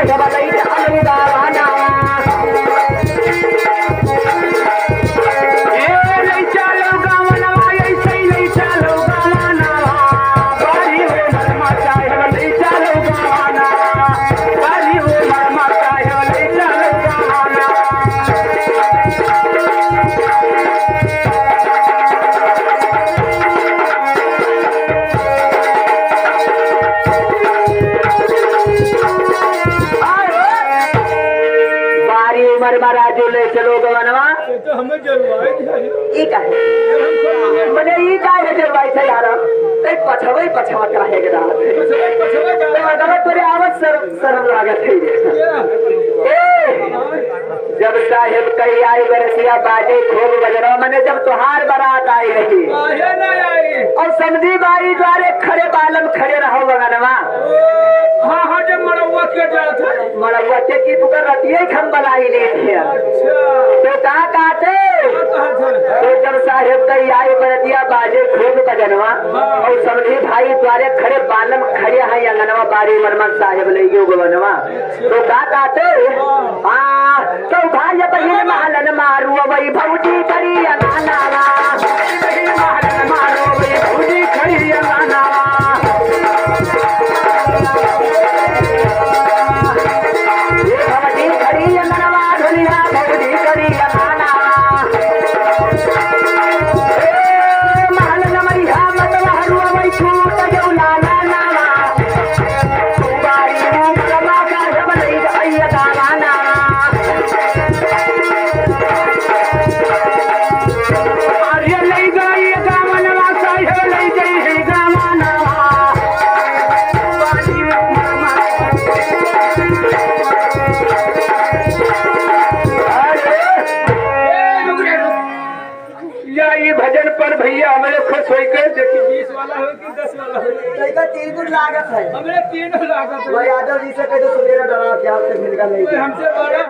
साहेब लई चलो गावाना राजू ले चलो गवनवा तो हमें जलवाई ई काहे मने ई काहे जलवाई था यार ते पछवई पछवा काहे के रात ते अगर तोरे आवत शर्म लागत है ए जब साहेब कही आई बरसिया बाजे खूब बजरो मने जब तुहार बारात आई रही आए ना आई और समझी बारी द्वारे खड़े बालम खड़े रहो गवनवा हां हां जब मड़वा के जात है मड़वा के की पुकार रतिए खम बलाई ले थे तो कहा काटे तो जब साहेब कही आई बरतिया बाजे खूब बजनवा और समझी भाई द्वारे खड़े बालम खड़े हैं अंगनवा बारी मरमन साहेब ले गयो गवनवा तो कहा काटे हां तो भाई बहिन महलन मारू वही भौजी करी अनानावा महलन मारू वही भौजी खड़ी अनानावा भजन पर भैया हमें खुश होकर देखिए 20 वाला हो कि 10 वाला हो तैका 3 गुण लागत है हमें 3 लागत है वो यादव जी से कह दो सुनेरा डरा के आपसे मिलकर नहीं हमसे बड़ा